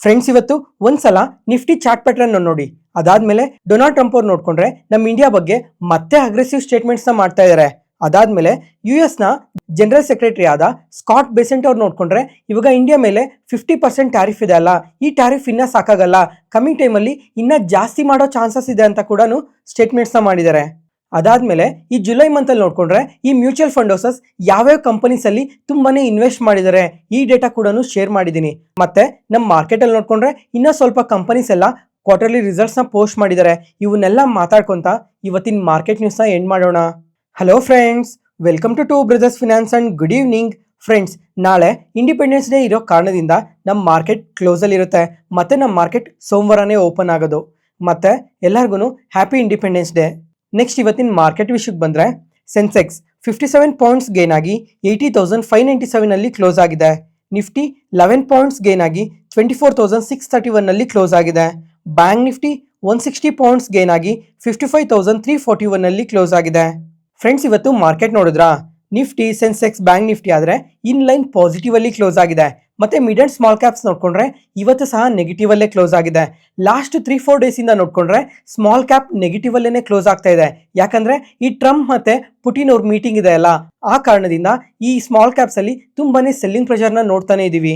Friends, ಇವತ್ತು ಒಂದ್ಸಲ Nifty chart pattern ನೋಡಿ. ಅದಾದ್ಮೇಲೆ ಡೊನಾಲ್ಡ್ ಟ್ರಂಪ್ ಅವ್ರು ನೋಡ್ಕೊಂಡ್ರೆ ನಮ್ಮ ಇಂಡಿಯಾ ಬಗ್ಗೆ ಮತ್ತೆ ಅಗ್ರೆಸಿವ್ ಸ್ಟೇಟ್ಮೆಂಟ್ಸ್ ನ ಮಾಡ್ತಾ ಇದ್ದಾರೆ. ಅದಾದ್ಮೇಲೆ US ನ ಜನರಲ್ ಸೆಕ್ರೆಟರಿ ಆದ ಸ್ಕಾಟ್ ಬೆಸೆಂಟ್ ಅವ್ರು ನೋಡ್ಕೊಂಡ್ರೆ ಇವಾಗ ಇಂಡಿಯಾ ಮೇಲೆ 50% ಟ್ಯಾರಿಫ್ ಇದೆ ಅಲ್ಲ, ಈ ಟ್ಯಾರಿಫ್ ಇನ್ನ ಸಾಕಾಗಲ್ಲ, ಕಮಿಂಗ್ ಟೈಮಲ್ಲಿ ಇನ್ನ ಜಾಸ್ತಿ ಮಾಡೋ ಚಾನ್ಸಸ್ ಇದೆ ಅಂತ ಕೂಡ ಸ್ಟೇಟ್ಮೆಂಟ್ಸ್ ನ ಮಾಡಿದ್ದಾರೆ. ಅದಾದ್ಮೇಲೆ ಈ ಜುಲೈ ಮಂತ್ ಅಲ್ಲಿ ನೋಡ್ಕೊಂಡ್ರೆ ಈ ಮ್ಯೂಚುವಲ್ ಫಂಡ್ ಹೌಸಸ್ ಯಾವ್ಯಾವ ಕಂಪನೀಸ್ ಅಲ್ಲಿ ತುಂಬಾನೇ ಇನ್ವೆಸ್ಟ್ ಮಾಡಿದ್ದಾರೆ, ಈ ಡೇಟಾ ಕೂಡ ಶೇರ್ ಮಾಡಿದೀನಿ. ಮತ್ತೆ ನಮ್ಮ ಮಾರ್ಕೆಟ್ ಅಲ್ಲಿ ನೋಡ್ಕೊಂಡ್ರೆ ಇನ್ನ ಸ್ವಲ್ಪ ಕಂಪನೀಸ್ ಎಲ್ಲ ಕ್ವಾರ್ಟರ್ಲಿ ರಿಸಲ್ಟ್ಸ್ ನ ಪೋಸ್ಟ್ ಮಾಡಿದ್ದಾರೆ. ಇವನ್ನೆಲ್ಲ ಮಾತಾಡ್ಕೊಂತ ಇವತ್ತಿನ ಮಾರ್ಕೆಟ್ ನ್ಯೂಸ್ ನ ಎಂಡ್ ಮಾಡೋಣ. ಹಲೋ friends, welcome to brothers finance and good evening. Friends, ನಾಳೆ ಇಂಡಿಪೆಂಡೆನ್ಸ್ ಡೇ ಇರೋ ಕಾರಣದಿಂದ ನಮ್ಮ ಮಾರ್ಕೆಟ್ ಕ್ಲೋಸ್ ಅಲ್ಲಿ ಇರುತ್ತೆ. ಮತ್ತೆ ನಮ್ಮ ಮಾರ್ಕೆಟ್ ಸೋಮವಾರನೇ ಓಪನ್ ಆಗೋದು. ಮತ್ತೆ ಎಲ್ಲರಿಗೂ ಹ್ಯಾಪಿ ಇಂಡಿಪೆಂಡೆನ್ಸ್ ಡೇ. ನೆಕ್ಸ್ಟ್ ಇವತ್ತಿನ ಮಾರ್ಕೆಟ್ ವಿಷಯಕ್ಕೆ ಬಂದರೆ, ಸೆನ್ಸೆಕ್ಸ್ 57 ಪಾಯಿಂಟ್ಸ್ ಗೇನ್ ಆಗಿ 80,597 ಅಲ್ಲಿ ಕ್ಲೋಸ್ ಆಗಿದೆ. ನಿಫ್ಟಿ 11 ಪಾಯಿಂಟ್ಸ್ ಗೇನ್ ಆಗಿ 24,631 ಅಲ್ಲಿ ಕ್ಲೋಸ್ ಆಗಿದೆ. ಬ್ಯಾಂಕ್ ನಿಫ್ಟಿ 160 ಪಾಯಿಂಟ್ಸ್ ಗೇನ್ ಆಗಿ 55,341 ಅಲ್ಲಿ ಕ್ಲೋಸ್ ಆಗಿದೆ. ಫ್ರೆಂಡ್ಸ್, ಇವತ್ತು ಮಾರ್ಕೆಟ್ ನೋಡಿದ್ರಾ? ನಿಫ್ಟಿ, ಸೆನ್ಸೆಕ್ಸ್, ಬ್ಯಾಂಕ್ ನಿಫ್ಟಿ ಆದರೆ ಇನ್ ಲೈನ್ ಪಾಸಿಟಿವ್ ಅಲ್ಲಿ ಕ್ಲೋಸ್ ಆಗಿದೆ. ಮತ್ತೆ ಮಿಡ್ ಅಂಡ್ ಸ್ಮಾಲ್ ಕ್ಯಾಪ್ಸ್ ನೋಡ್ಕೊಂಡ್ರೆ ಇವತ್ತು ಸಹ ನೆಗೆಟಿವ್ ಅಲ್ಲೇ ಕ್ಲೋಸ್ ಆಗಿದೆ. ಲಾಸ್ಟ್ 3-4 ಡೇಸ್ ಇಂದ ನೋಡ್ಕೊಂಡ್ರೆ ಸ್ಮಾಲ್ ಕ್ಯಾಪ್ ನೆಗೆಟಿವ್ ಅಲ್ಲೇನೆ ಕ್ಲೋಸ್ ಆಗ್ತಾ ಇದೆ. ಯಾಕಂದ್ರೆ ಈ ಟ್ರಂಪ್ ಮತ್ತೆ ಪುಟಿನ್ ಅವ್ರ ಮೀಟಿಂಗ್ ಇದೆ ಅಲ್ಲ, ಆ ಕಾರಣದಿಂದ ಈ ಸ್ಮಾಲ್ ಕ್ಯಾಪ್ಸ್ ಅಲ್ಲಿ ತುಂಬಾನೇ ಸೆಲ್ಲಿಂಗ್ ಪ್ರೆಷರ್ ನ ನೋಡ್ತಾನೆ ಇದೀವಿ.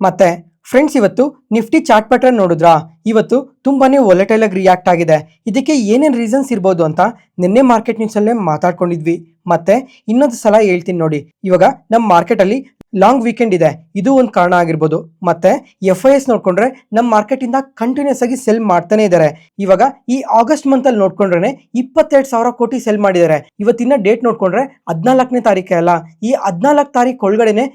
ಮತ್ತೆ ಫ್ರೆಂಡ್ಸ್, ಇವತ್ತು ನಿಫ್ಟಿ ಚಾರ್ಟ್ ಪ್ಯಾಟರ್ನ್ ನೋಡಿದ್ರಾ? ಇವತ್ತು ತುಂಬಾನೇ ವೊಲೆಟೈಲ್ ಆಗಿ ರಿಯಾಕ್ಟ್ ಆಗಿದೆ. ಇದಕ್ಕೆ ಏನೇನು ರೀಸನ್ಸ್ ಇರ್ಬೋದು ಅಂತ ನಿನ್ನೆ ಮಾರ್ಕೆಟ್ ನ್ಯೂಸ್ ಅಲ್ಲೇ ಮಾತಾಡ್ಕೊಂಡಿದ್ವಿ. ಮತ್ತೆ ಇನ್ನೊಂದು ಸಲ ಹೇಳ್ತೀನಿ ನೋಡಿ, ಇವಾಗ ನಮ್ಮ ಮಾರ್ಕೆಟ್ ಅಲ್ಲಿ ಲಾಂಗ್ ವೀಕೆಂಡ್ ಇದೆ, ಇದು ಒಂದು ಕಾರಣ ಆಗಿರ್ಬೋದು. ಮತ್ತೆ FIS ನೋಡ್ಕೊಂಡ್ರೆ ನಮ್ಮ ಮಾರ್ಕೆಟ್ ಇಂದ ಕಂಟಿನ್ಯೂಸ್ ಆಗಿ ಸೆಲ್ ಮಾಡ್ತಾನೆ ಇದ್ದಾರೆ. ಇವಾಗ ಈ ಆಗಸ್ಟ್ ಮಂತ್ ಅಲ್ಲಿ ನೋಡ್ಕೊಂಡ್ರೆ 22,000 ಕೋಟಿ ಸೆಲ್ ಮಾಡಿದ್ದಾರೆ. ಇವತ್ತಿನ ಡೇಟ್ ನೋಡ್ಕೊಂಡ್ರೆ 14ನೇ ತಾರೀಕೆ ಅಲ್ಲ, ಈ 14 ತಾರೀಕು ಒಳಗಡೆನೆ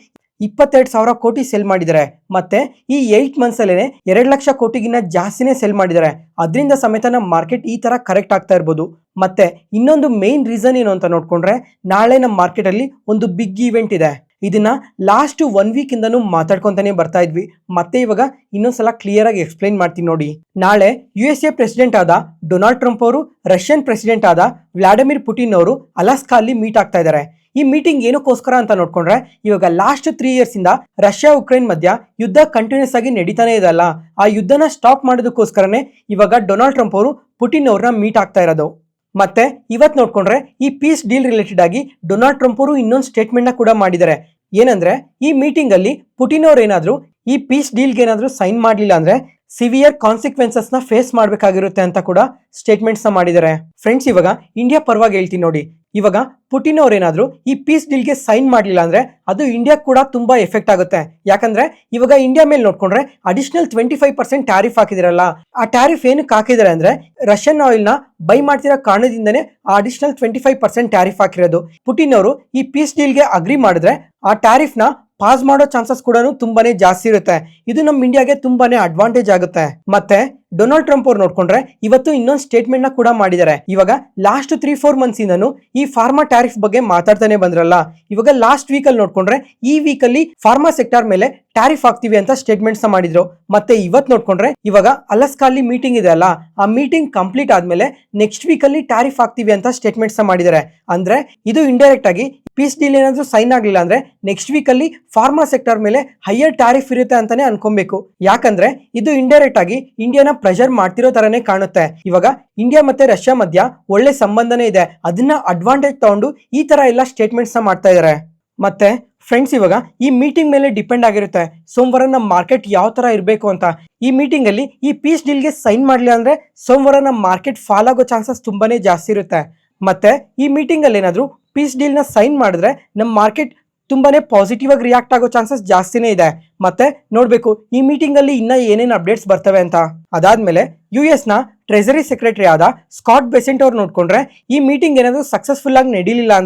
22,000 ಕೋಟಿ ಸೆಲ್ ಮಾಡಿದ್ದಾರೆ. ಮತ್ತೆ ಈ 8 ಮಂತ್ಸ್ ಅಲ್ಲೇನೆ 2 ಲಕ್ಷ ಕೋಟಿಗಿನ್ನ ಜಾಸ್ತಿನೇ ಸೆಲ್ ಮಾಡಿದ್ದಾರೆ. ಅದರಿಂದ ಸಮೇತ ನಮ್ಮ ಮಾರ್ಕೆಟ್ ಈ ತರ ಕರೆಕ್ಟ್ ಆಗ್ತಾ ಇರ್ಬೋದು. ಮತ್ತೆ ಇನ್ನೊಂದು ಮೇನ್ ರೀಸನ್ ಏನು ಅಂತ ನೋಡ್ಕೊಂಡ್ರೆ, ನಾಳೆ ನಮ್ಮ ಮಾರ್ಕೆಟ್ ಅಲ್ಲಿ ಒಂದು ಬಿಗ್ ಇವೆಂಟ್ ಇದೆ. ಇದನ್ನ ಲಾಸ್ಟ್ 1 ವೀಕ್ ಇಂದನೂ ಮಾತಾಡ್ಕೊಂತಾನೆ ಬರ್ತಾ ಇದ್ವಿ. ಮತ್ತೆ ಇವಾಗ ಇನ್ನೊಂದ್ಸಲ ಕ್ಲಿಯರ್ ಆಗಿ ಎಕ್ಸ್ಪ್ಲೈನ್ ಮಾಡ್ತೀನಿ ನೋಡಿ. ನಾಳೆ USA ಪ್ರೆಸಿಡೆಂಟ್ ಆದ ಡೊನಾಲ್ಡ್ ಟ್ರಂಪ್ ಅವರು ರಷ್ಯನ್ ಪ್ರೆಸಿಡೆಂಟ್ ಆದ ವ್ಲಾಡಿಮಿರ್ ಪುಟಿನ್ ಅವರು ಅಲಾಸ್ಕಾ ಅಲ್ಲಿ ಮೀಟ್ ಆಗ್ತಾ ಇದ್ದಾರೆ. ಈ ಮೀಟಿಂಗ್ ಏನಕ್ಕೋಸ್ಕರ ಅಂತ ನೋಡ್ಕೊಂಡ್ರೆ, ಇವಾಗ ಲಾಸ್ಟ್ 3 ಇಯರ್ಸ್ ಇಂದ ರಷ್ಯಾ ಉಕ್ರೇನ್ ಮಧ್ಯ ಯುದ್ಧ ಕಂಟಿನ್ಯೂಸ್ ಆಗಿ ನಡೀತಾನೆ ಇದಲ್ಲ, ಆ ಯುದ್ಧನ ಸ್ಟಾಪ್ ಮಾಡೋದಕ್ಕೋಸ್ಕರನೇ ಇವಾಗ ಡೊನಾಲ್ಡ್ ಟ್ರಂಪ್ ಅವರು ಪುಟಿನ್ ಅವ್ರನ್ನ ಮೀಟ್ ಆಗ್ತಾ ಇರೋದು. ಮತ್ತೆ ಇವತ್ತು ನೋಡ್ಕೊಂಡ್ರೆ ಈ ಪೀಸ್ ಡೀಲ್ ರಿಲೇಟೆಡ್ ಆಗಿ ಡೊನಾಲ್ಡ್ ಟ್ರಂಪ್ ಅವರು ಇನ್ನೊಂದು ಸ್ಟೇಟ್ಮೆಂಟ್ ನ ಕೂಡ ಮಾಡಿದ್ದಾರೆ. ಏನಂದ್ರೆ, ಈ ಮೀಟಿಂಗ್ ಅಲ್ಲಿ ಪುಟಿನ್ ಅವ್ರು ಏನಾದ್ರು ಈ ಪೀಸ್ ಡೀಲ್ಗೆ ಏನಾದ್ರು ಸೈನ್ ಮಾಡಲಿಲ್ಲ ಅಂದ್ರೆ ಸಿವಿಯರ್ ಕಾನ್ಸಿಕ್ವೆನ್ಸಸ್ ನ ಫೇಸ್ ಮಾಡಬೇಕಾಗಿರುತ್ತೆ ಅಂತ ಕೂಡ ಸ್ಟೇಟ್ಮೆಂಟ್ಸ್ ನ ಮಾಡಿದ್ದಾರೆ. ಫ್ರೆಂಡ್ಸ್, ಇವಾಗ ಇಂಡಿಯಾ ಪರವಾಗಿ ಹೇಳ್ತೀನಿ ನೋಡಿ, ಇವಾಗ ಪುಟಿನ್ ಅವ್ರು ಏನಾದ್ರು ಈ ಪೀಸ್ ಡೀಲ್ಗೆ ಸೈನ್ ಮಾಡಲಿಲ್ಲ ಅಂದ್ರೆ ಅದು ಇಂಡಿಯಾ ಕೂಡ ತುಂಬಾ ಎಫೆಕ್ಟ್ ಆಗುತ್ತೆ. ಯಾಕಂದ್ರೆ ಇವಾಗ ಇಂಡಿಯಾ ಮೇಲೆ ನೋಡ್ಕೊಂಡ್ರೆ ಅಡಿಷನಲ್ 25% ಟ್ಯಾರಿಫ್ ಹಾಕಿದಿರಲ್ಲ, ಆ ಟ್ಯಾರಿಫ್ ಏನಕ್ಕೆ ಹಾಕಿದಾರೆ ಅಂದ್ರೆ ರಷ್ಯನ್ ಆಯಿಲ್ ನ ಬೈ ಮಾಡ್ತಿರೋ ಕಾರಣದಿಂದನೇ ಆ ಅಡಿಷನಲ್ 25% ಟ್ಯಾರಿಫ್ ಹಾಕಿರೋದು. ಪುಟಿನ್ ಅವರು ಈ ಪೀಸ್ ಡೀಲ್ಗೆ ಅಗ್ರಿ ಮಾಡಿದ್ರೆ ಆ ಟ್ಯಾರಿಫ್ ನ ಪಾಸ್ ಮಾಡೋ ಚಾನ್ಸಸ್ ಕೂಡ ತುಂಬಾನೇ ಜಾಸ್ತಿ ಇರುತ್ತೆ. ಇದು ನಮ್ಮ ಇಂಡಿಯಾಗೆ ತುಂಬಾನೇ ಅಡ್ವಾಂಟೇಜ್ ಆಗುತ್ತೆ. ಮತ್ತೆ ಡೊನಾಲ್ಡ್ ಟ್ರಂಪ್ ಅವ್ರು ನೋಡ್ಕೊಂಡ್ರೆ ಇವತ್ತು ಇನ್ನೊಂದು ಸ್ಟೇಟ್ಮೆಂಟ್ ನ ಕೂಡ ಮಾಡಿದ್ದಾರೆ. ಇವಾಗ ಲಾಸ್ಟ್ 3-4 ಮಂತ್ಸ್ ಇಂದನು ಈ ಫಾರ್ಮಾ ಟ್ಯಾರಿಫ್ ಬಗ್ಗೆ ಮಾತಾಡ್ತಾನೆ ಬಂದ್ರಲ್ಲ, ಇವಾಗ ಲಾಸ್ಟ್ ವೀಕ್ ಅಲ್ಲಿ ನೋಡ್ಕೊಂಡ್ರೆ ಈ ವೀಕ್ ಅಲ್ಲಿ ಫಾರ್ಮಾ ಸೆಕ್ಟರ್ ಮೇಲೆ ಟ್ಯಾರಿಫ್ ಹಾಕ್ತಿವಿ ಅಂತ ಸ್ಟೇಟ್ಮೆಂಟ್ಸ್ ಮಾಡಿದ್ರು. ಮತ್ತೆ ಇವತ್ತು ನೋಡ್ಕೊಂಡ್ರೆ ಇವಾಗ ಅಲಾಸ್ಕಾ ಅಲ್ಲಿ ಮೀಟಿಂಗ್ ಇದೆ ಅಲ್ಲ, ಆ ಮೀಟಿಂಗ್ ಕಂಪ್ಲೀಟ್ ಆದ್ಮೇಲೆ ನೆಕ್ಸ್ಟ್ ವೀಕ್ ಅಲ್ಲಿ ಟ್ಯಾರಿಫ್ ಹಾಕ್ತಿವಿ ಅಂತ ಸ್ಟೇಟ್ಮೆಂಟ್ಸ್ ಮಾಡಿದ್ದಾರೆ. ಅಂದ್ರೆ ಇದು ಇಂಡೈರೆಕ್ಟ್ ಆಗಿ ಪೀಸ್ ಡೀಲ್ ಏನಾದ್ರು ಸೈನ್ ಆಗ್ಲಿಲ್ಲ ಅಂದ್ರೆ ನೆಕ್ಸ್ಟ್ ವೀಕ್ ಅಲ್ಲಿ ಫಾರ್ಮಾ ಸೆಕ್ಟರ್ ಮೇಲೆ ಹೈಯರ್ ಟ್ಯಾರಿಫ್ ಇರುತ್ತೆ ಅಂತಾನೆ ಅನ್ಕೊಬೇಕು. ಯಾಕಂದ್ರೆ ಇದು ಇಂಡೈರೆಕ್ಟ್ ಆಗಿ ಇಂಡಿಯಾನ ಪ್ರೆಷರ್ ಮಾಡ್ತಿರೋ ತರನೇ ಕಾಣುತ್ತೆ. ಇವಾಗ ಇಂಡಿಯಾ ಮತ್ತೆ ರಷ್ಯಾ ಮಧ್ಯ ಒಳ್ಳೆ ಸಂಬಂಧನೇ ಇದೆ, ಅದನ್ನ ಅಡ್ವಾಂಟೇಜ್ ತಗೊಂಡು ಈ ತರ ಎಲ್ಲ ಸ್ಟೇಟ್ಮೆಂಟ್ಸ್ ಮಾಡ್ತಾ ಇದ್ದಾರೆ. ಮತ್ತೆ ಫ್ರೆಂಡ್ಸ್, ಇವಾಗ ಈ ಮೀಟಿಂಗ್ ಮೇಲೆ ಡಿಪೆಂಡ್ ಆಗಿರುತ್ತೆ ಸೋಮವಾರ ನಮ್ಮ ಮಾರ್ಕೆಟ್ ಯಾವ ತರ ಇರಬೇಕು ಅಂತ. ಈ ಮೀಟಿಂಗ್ ಅಲ್ಲಿ ಈ ಪೀಸ್ ಡೀಲ್ಗೆ ಸೈನ್ ಮಾಡಲಿಲ್ಲ ಅಂದ್ರೆ ಸೋಮವಾರ ನಮ್ಮ ಮಾರ್ಕೆಟ್ ಫಾಲ್ ಆಗೋ ಚಾನ್ಸಸ್ ತುಂಬಾನೇ ಜಾಸ್ತಿ ಇರುತ್ತೆ. ಮತ್ತೆ ಈ ಮೀಟಿಂಗ್ ಅಲ್ಲಿ ಏನಾದ್ರು ಪೀಸ್ ಡೀಲ್ ನ ಸೈನ್ ಮಾಡಿದ್ರೆ ನಮ್ಮ ಮಾರ್ಕೆಟ್ ತುಂಬಾನೇ ಪಾಸಿಟಿವ್ ಆಗಿ ರಿಯಾಕ್ಟ್ ಆಗೋ ಚಾನ್ಸಸ್ ಜಾಸ್ತಿನೇ ಇದೆ. ಮತ್ತೆ ನೋಡ್ಬೇಕು ಈ ಮೀಟಿಂಗ್ ಅಲ್ಲಿ ಇನ್ನ ಏನೇನು ಅಪ್ಡೇಟ್ಸ್ ಬರ್ತವೆ ಅಂತ. ಅದಾದ್ಮೇಲೆ US ನ ಟ್ರೆಜರಿ ಸೆಕ್ರೆಟರಿ ಆದ ಸ್ಕಾಟ್ ಬೆಸೆಂಟ್ ಅವ್ರು ನೋಡ್ಕೊಂಡ್ರೆ ಈ ಮೀಟಿಂಗ್ ಏನಾದ್ರು ಸಕ್ಸಸ್ಫುಲ್ ಆಗಿ ನಡೀಲಿಲ್ಲ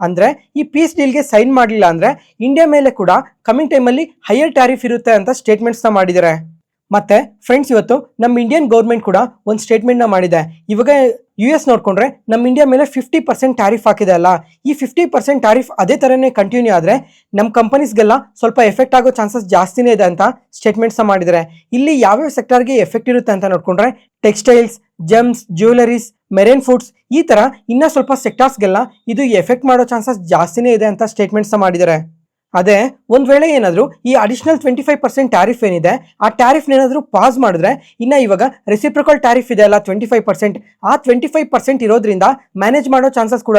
ಅಂದ್ರೆ ಈ ಪೀಸ್ ಡೀಲ್ಗೆ ಸೈನ್ ಮಾಡಲಿಲ್ಲ ಅಂದ್ರೆ ಇಂಡಿಯಾ ಮೇಲೆ ಕೂಡ ಕಮಿಂಗ್ ಟೈಮ್ ಅಲ್ಲಿ ಹೈಯರ್ ಟ್ಯಾರಿಫ್ ಇರುತ್ತೆ ಅಂತ ಸ್ಟೇಟ್ಮೆಂಟ್ಸ್ ನ ಮಾಡಿದ್ದಾರೆ. ಮತ್ತೆ ಫ್ರೆಂಡ್ಸ್, ಇವತ್ತು ನಮ್ಮ ಇಂಡಿಯನ್ ಗೌರ್ಮೆಂಟ್ ಕೂಡ ಒಂದು ಸ್ಟೇಟ್ಮೆಂಟ್ ನ ಮಾಡಿದೆ. ಇವಾಗ US ನೋಡ್ಕೊಂಡ್ರೆ ನಮ್ಮ ಇಂಡಿಯಾ ಮೇಲೆ 50% ಟ್ಯಾರಿಫ್ ಹಾಕಿದೆ ಅಲ್ಲ, ಈ 50% ಟ್ಯಾರಿಫ್ ಅದೇ ತರನೇ ಕಂಟಿನ್ಯೂ ಆದ್ರೆ ನಮ್ಮ ಕಂಪನೀಸ್ಗೆಲ್ಲ ಸ್ವಲ್ಪ ಎಫೆಕ್ಟ್ ಆಗೋ ಚಾನ್ಸಸ್ ಜಾಸ್ತಿನೇ ಇದೆ ಅಂತ ಸ್ಟೇಟ್ಮೆಂಟ್ಸ್ ಮಾಡಿದ್ದಾರೆ. ಇಲ್ಲಿ ಯಾವ್ಯಾವ ಸೆಕ್ಟರ್ಗೆ ಎಫೆಕ್ಟ್ ಇರುತ್ತೆ ಅಂತ ನೋಡ್ಕೊಂಡ್ರೆ textiles, gems, jewelleries, marine foods, ಈ ತರ ಇನ್ನ ಸ್ವಲ್ಪ ಸೆಕ್ಟರ್ಸ್ಗೆಲ್ಲ ಇದು ಎಫೆಕ್ಟ್ ಮಾಡೋ ಚಾನ್ಸಸ್ ಜಾಸ್ತಿನೇ ಇದೆ ಅಂತ ಸ್ಟೇಟ್ಮೆಂಟ್ಸ್ ಮಾಡಿದ್ದಾರೆ. ಅದೇ ಒಂದ್ ವೇಳೆ ಏನಾದ್ರು ಈ ಅಡಿಷನಲ್ 25% ಟ್ಯಾರಿಫ್ ಏನಿದೆ ಆ ಟ್ಯಾರಿಫ್ ಏನಾದ್ರು ಪಾಸ್ ಮಾಡಿದ್ರೆ ಇನ್ನ ಇವಾಗ ರೆಸಿಪ್ರಿಕಲ್ ಟ್ಯಾರಿಫ್ ಇದೆ ಅಲ್ಲ 25%, ಆ 25% ಇರೋದ್ರಿಂದ ಮ್ಯಾನೇಜ್ ಮಾಡೋ ಚಾನ್ಸಸ್ ಕೂಡ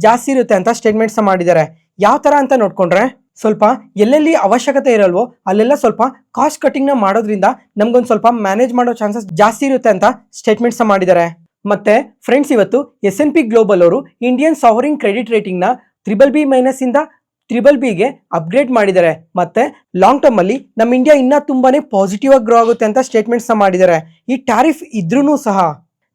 ಜಾಸ್ತಿ ಇರುತ್ತೆ ಅಂತ ಸ್ಟೇಟ್ಮೆಂಟ್ಸ್ ಮಾಡಿದ್ದಾರೆ. ಯಾವ ತರ ಅಂತ ನೋಡ್ಕೊಂಡ್ರೆ ಸ್ವಲ್ಪ ಎಲ್ಲೆಲ್ಲಿ ಅವಶ್ಯಕತೆ ಇರಲ್ವೋ ಅಲ್ಲೆಲ್ಲ ಸ್ವಲ್ಪ ಕಾಸ್ಟ್ ಕಟಿಂಗ್ ನ ಮಾಡೋದ್ರಿಂದ ನಮ್ಗೊಂದು ಸ್ವಲ್ಪ ಮ್ಯಾನೇಜ್ ಮಾಡೋ ಚಾನ್ಸಸ್ ಜಾಸ್ತಿ ಇರುತ್ತೆ ಅಂತ ಸ್ಟೇಟ್ಮೆಂಟ್ಸ್ ಮಾಡಿದ್ದಾರೆ. ಮತ್ತೆ ಫ್ರೆಂಡ್ಸ್, ಇವತ್ತು S&P ಗ್ಲೋಬಲ್ ಅವರು ಇಂಡಿಯನ್ ಸಾವರಿಂಗ್ ಕ್ರೆಡಿಟ್ ರೇಟಿಂಗ್ ನ BBB- ಇಂದ BBB ಅಪ್ಗ್ರೇಡ್ ಮಾಡಿದ್ದಾರೆ. ಮತ್ತೆ ಲಾಂಗ್ ಟರ್ಮ್ ಅಲ್ಲಿ ನಮ್ಮ ಇಂಡಿಯಾ ಇನ್ನ ತುಂಬಾನೇ ಪಾಸಿಟಿವ್ ಆಗಿ ಗ್ರೋ ಆಗುತ್ತೆ ಅಂತ ಸ್ಟೇಟ್ಮೆಂಟ್ಸ್ ಮಾಡಿದ್ದಾರೆ. ಈ ಟ್ಯಾರಿಫ್ ಇದ್ರೂ ಸಹ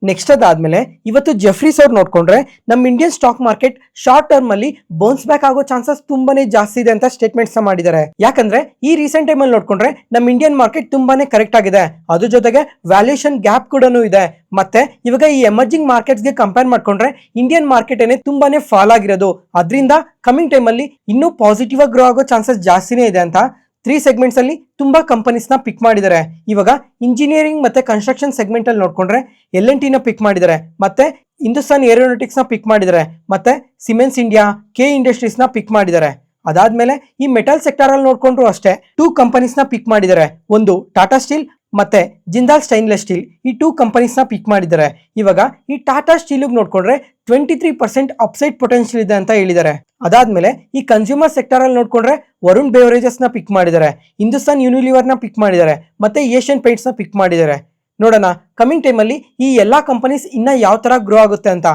ನೆಕ್ಸ್ಟ್ ಅದಾದ್ಮೇಲೆ ಇವತ್ತು ಜೆಫ್ರೀಸ್ ಅವ್ರು ನೋಡ್ಕೊಂಡ್ರೆ ನಮ್ಮ Indian stock market short term ಅಲ್ಲಿ ಬೌನ್ಸ್ ಬ್ಯಾಕ್ ಆಗೋ ಚಾನ್ಸಸ್ ತುಂಬಾನೇ ಜಾಸ್ತಿ ಇದೆ ಅಂತ ಸ್ಟೇಟ್ಮೆಂಟ್ಸ್ ಮಾಡಿದ್ದಾರೆ. ಯಾಕಂದ್ರೆ ಈ ರೀಸೆಂಟ್ ಟೈಮ್ ಅಲ್ಲಿ ನೋಡ್ಕೊಂಡ್ರೆ ನಮ್ಮ ಇಂಡಿಯನ್ ಮಾರ್ಕೆಟ್ ತುಂಬಾನೇ ಕರೆಕ್ಟ್ ಆಗಿದೆ, ಅದ್ರ ಜೊತೆಗೆ ವ್ಯಾಲ್ಯೂಯೇಷನ್ ಗ್ಯಾಪ್ ಕೂಡ ಇದೆ. ಮತ್ತೆ ಇವಾಗ ಈ ಎಮರ್ಜಿಂಗ್ ಮಾರ್ಕೆಟ್ಸ್ ಗೆ ಕಂಪೇರ್ ಮಾಡ್ಕೊಂಡ್ರೆ ಇಂಡಿಯನ್ ಮಾರ್ಕೆಟ್ ಏನೇ ತುಂಬಾನೇ ಫಾಲ್ ಆಗಿರೋದು, ಅದರಿಂದ ಕಮಿಂಗ್ ಟೈಮ್ ಅಲ್ಲಿ ಇನ್ನೂ ಪಾಸಿಟಿವ್ ಆಗಿ ಗ್ರೋ ಆಗೋ ಚಾನ್ಸಸ್ ಜಾಸ್ತಿನೇ ಇದೆ ಅಂತ 3 ಸೆಗ್ಮೆಂಟ್ಸ್ ಅಲ್ಲಿ ತುಂಬಾ ಕಂಪನೀಸ್ ನ ಪಿಕ್ ಮಾಡಿದ್ದಾರೆ. ಇವಾಗ ಇಂಜಿನಿಯರಿಂಗ್ ಮತ್ತೆ ಕನ್ಸ್ಟ್ರಕ್ಷನ್ ಸೆಗ್ಮೆಂಟ್ ಅಲ್ಲಿ ನೋಡ್ಕೊಂಡ್ರೆ L&T ನ ಪಿಕ್ ಮಾಡಿದ್ದಾರೆ, ಮತ್ತೆ ಹಿಂದೂಸ್ತಾನ್ ಏರೋನಾಟಿಕ್ಸ್ ನ ಪಿಕ್ ಮಾಡಿದ್ದಾರೆ, ಮತ್ತೆ ಸಿಮೆನ್ಸ್ ಇಂಡಿಯಾ, ಕೆ ಇಂಡಸ್ಟ್ರೀಸ್ ನ ಪಿಕ್ ಮಾಡಿದ್ದಾರೆ. ಅದಾದ್ಮೇಲೆ ಈ ಮೆಟಲ್ ಸೆಕ್ಟರ್ ಅಲ್ಲಿ ನೋಡ್ಕೊಂಡ್ರು ಅಷ್ಟೇ 2 ಕಂಪನೀಸ್ ನ ಪಿಕ್ ಮಾಡಿದ್ದಾರೆ. ಒಂದು ಟಾಟಾ ಸ್ಟೀಲ್ ಮತ್ತೆ ಜಿಂದಾಲ್ ಸ್ಟೈನ್ಲೆಸ್ ಸ್ಟೀಲ್, ಈ 2 ಕಂಪನೀಸ್ ನ ಪಿಕ್ ಮಾಡಿದ್ದಾರೆ. ಇವಾಗ ಈ ಟಾಟಾ ಸ್ಟೀಲ್ ನೋಡ್ಕೊಂಡ್ರೆ 23% ಅಪ್ಸೈಡ್ ಪೊಟೆನ್ಶಿಯಲ್ ಇದೆ ಅಂತ ಹೇಳಿದ್ದಾರೆ. ಅದಾದ್ಮೇಲೆ ಈ ಕನ್ಸ್ಯೂಮರ್ ಸೆಕ್ಟರ್ ಅಲ್ಲಿ ನೋಡ್ಕೊಂಡ್ರೆ ವರುಣ್ ಬೇವರೇಜಸ್ ನ ಪಿಕ್ ಮಾಡಿದ್ದಾರೆ, ಹಿಂದೂಸ್ತಾನ್ ಯೂನಿಲಿವರ್ ನ ಪಿಕ್ ಮಾಡಿದ್ದಾರೆ, ಮತ್ತೆ ಏಷ್ಯನ್ ಪೇಂಟ್ಸ್ ನ ಪಿಕ್ ಮಾಡಿದ್ದಾರೆ. ನೋಡೋಣ ಕಮಿಂಗ್ ಟೈಮ್ ಅಲ್ಲಿ ಈ ಎಲ್ಲಾ ಕಂಪನೀಸ್ ಇನ್ನ ಯಾವ ತರ ಗ್ರೋ ಆಗುತ್ತೆ ಅಂತ.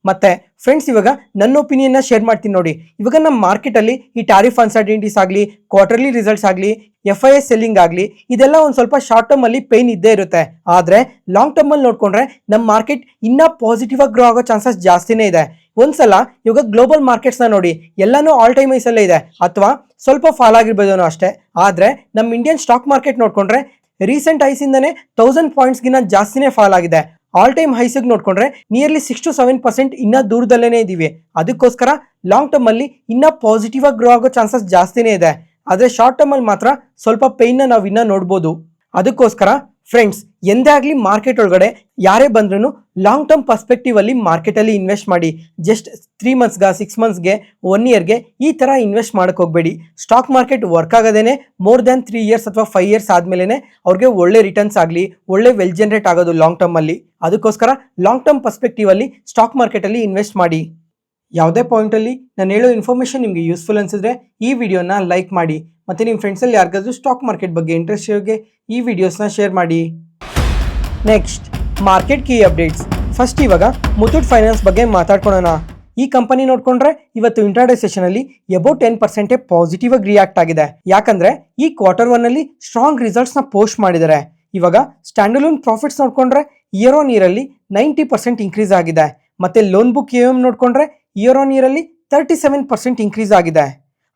ಮತ್ತೆ ಫ್ರೆಂಡ್ಸ್, ಇವಾಗ ನನ್ನ ಒಪಿನಿಯನ್ ನ ಶೇರ್ ಮಾಡ್ತೀನಿ ನೋಡಿ. ಇವಾಗ ನಮ್ಮ ಮಾರ್ಕೆಟ್ ಅಲ್ಲಿ ಈ ಟ್ಯಾರಿಫ್ ಅನ್ಸರ್ಟಿನಿಟೀಸ್ ಆಗಲಿ, ಕ್ವಾರ್ಟರ್ಲಿ ರಿಸಲ್ಟ್ಸ್ ಆಗಲಿ, FII ಸೆಲ್ಲಿಂಗ್ ಆಗಲಿ, ಇದೆಲ್ಲ ಒಂದ್ ಸ್ವಲ್ಪ ಶಾರ್ಟ್ ಟರ್ಮ್ ಅಲ್ಲಿ ಪೇನ್ ಇದ್ದೇ ಇರುತ್ತೆ. ಆದ್ರೆ ಲಾಂಗ್ ಟರ್ಮ್ ಅಲ್ಲಿ ನೋಡ್ಕೊಂಡ್ರೆ ನಮ್ಮ ಮಾರ್ಕೆಟ್ ಇನ್ನ ಪಾಸಿಟಿವ್ ಆಗಿ ಗ್ರೋ ಆಗೋ ಚಾನ್ಸಸ್ ಜಾಸ್ತಿನೇ ಇದೆ. ಒಂದ್ಸಲ ಇವಾಗ ಗ್ಲೋಬಲ್ ಮಾರ್ಕೆಟ್ಸ್ ನ ನೋಡಿ, ಎಲ್ಲಾನು ಆಲ್ ಟೈಮ್ ಹೈಸ್ ಅಲ್ಲೇ ಇದೆ, ಅಥವಾ ಸ್ವಲ್ಪ ಫಾಲ್ ಆಗಿರ್ಬೋದು ಅಷ್ಟೇ. ಆದ್ರೆ ನಮ್ಮ ಇಂಡಿಯನ್ ಸ್ಟಾಕ್ ಮಾರ್ಕೆಟ್ ನೋಡ್ಕೊಂಡ್ರೆ ರೀಸೆಂಟ್ ಹೈಸ್ ಇಂದಾನೆ 1000 ಪಾಯಿಂಟ್ಸ್ ಗಿನ್ನ ಜಾಸ್ತಿನೇ ಫಾಲ್ ಆಗಿದೆ. ಆಲ್ ಟೈಮ್ ಹೈಸ್ ನೋಡ್ಕೊಂಡ್ರೆ ನಿಯರ್ಲಿ 6 to 7% ಇನ್ನ ದೂರದಲ್ಲೇನೆ ಇದೀವಿ. ಅದಕ್ಕೋಸ್ಕರ ಲಾಂಗ್ ಟರ್ಮ್ ಅಲ್ಲಿ ಇನ್ನ ಪಾಸಿಟಿವ್ ಆಗಿ ಗ್ರೋ ಆಗೋ ಚಾನ್ಸಸ್ ಜಾಸ್ತಿನೇ ಇದೆ. ಆದ್ರೆ ಶಾರ್ಟ್ ಟರ್ಮ್ ಅಲ್ಲಿ ಮಾತ್ರ ಸ್ವಲ್ಪ ಪೇನ್ ನ ನಾವು ಇನ್ನ ನೋಡ್ಬೋದು. ಅದಕ್ಕೋಸ್ಕರ ಫ್ರೆಂಡ್ಸ್, ಎಂದೇ ಆಗ್ಲಿ ಮಾರ್ಕೆಟ್ ಒಳಗಡೆ ಯಾರೇ ಬಂದ್ರು ಲಾಂಗ್ ಟರ್ಮ್ ಪರ್ಸ್ಪೆಕ್ಟಿವ್ ಅಲ್ಲಿ ಮಾರ್ಕೆಟ್ ಅಲ್ಲಿ ಇನ್ವೆಸ್ಟ್ ಮಾಡಿ. ಜಸ್ಟ್ 3 months 6 monthsಗೆ 1 yearಗೆ ಈ ತರ ಇನ್ವೆಸ್ಟ್ ಮಾಡಕ್ ಹೋಗ್ಬೇಡಿ. ಸ್ಟಾಕ್ ಮಾರ್ಕೆಟ್ ವರ್ಕ್ ಆಗೋದೇನೆ ಮೋರ್ ದನ್ 3 years ಅಥವಾ 5 years ಆದ್ಮೇಲೆ ಅವ್ರಿಗೆ ಒಳ್ಳೆ ರಿಟರ್ನ್ಸ್ ಆಗಲಿ, ಒಳ್ಳೆ ವೆಲ್ ಜನರೇಟ್ ಆಗೋದು ಲಾಂಗ್ ಟರ್ಮ್ ಅಲ್ಲಿ. ಅದಕ್ಕೋಸ್ಕರ ಲಾಂಗ್ ಟರ್ಮ್ ಪರ್ಸ್ಪೆಕ್ಟಿವ್ ಅಲ್ಲಿ ಸ್ಟಾಕ್ ಮಾರ್ಕೆಟ್ ಅಲ್ಲಿ ಇನ್ವೆಸ್ಟ್ ಮಾಡಿ. ಯಾವುದೇ ಪಾಯಿಂಟ್ ಅಲ್ಲಿ ನಾನು ಹೇಳೋ ಇನ್ಫಾರ್ಮೇಶನ್ ನಿಮಗೆ ಯೂಸ್ಫುಲ್ ಅನ್ಸಿದ್ರೆ ಈ ವಿಡಿಯೋನ ಲೈಕ್ ಮಾಡಿ, ಮತ್ತೆ ನಿಮ್ಮ ಫ್ರೆಂಡ್ಸ್ ಅಲ್ಲಿ ಯಾರಿಗಾದ್ರೂ ಸ್ಟಾಕ್ ಮಾರ್ಕೆಟ್ ಬಗ್ಗೆ ಇಂಟ್ರೆಸ್ಟ್ ಇರೋರಿಗೆ ಈ ವಿಡಿಯೋಸ್ನ ಶೇರ್ ಮಾಡಿ. Next, market key updates. First ಇವಾಗ ಮುತ್ತೂಟ್ ಫೈನಾನ್ಸ್ ಬಗ್ಗೆ ಮಾತಾಡ್ಕೊಳ್ಳೋಣ. ಈ ಕಂಪನಿ ನೋಡ್ಕೊಂಡ್ರೆ ಇವತ್ತು ಇಂಟ್ರಾಡೇ ಸೆಷನ್ ಅಲ್ಲಿ ಅಬೌಟ್ 10% ಪಾಸಿಟಿವ್ ಆಗಿ ರಿಯಾಕ್ಟ್ ಆಗಿದೆ. ಯಾಕಂದ್ರೆ ಈ Q1 ಅಲ್ಲಿ ಸ್ಟ್ರಾಂಗ್ ರಿಸಲ್ಟ್ಸ್ ನ ಪೋಸ್ಟ್ ಮಾಡಿದ್ದಾರೆ. ಇವಾಗ ಸ್ಟ್ಯಾಂಡರ್ಲೋನ್ ಪ್ರಾಫಿಟ್ಸ್ ನೋಡ್ಕೊಂಡ್ರೆ ಇಯರ್ ಆನ್ ಇಯರ್ ಅಲ್ಲಿ 90% ಇನ್ಕ್ರೀಸ್ ಆಗಿದೆ. ಮತ್ತೆ ಲೋನ್ ಬುಕ್ AUM ನೋಡ್ಕೊಂಡ್ರೆ ಇಯರ್ ಆನ್ ಇಯರ್ ಅಲ್ಲಿ 37% ಇನ್ಕ್ರೀಸ್ ಆಗಿದೆ.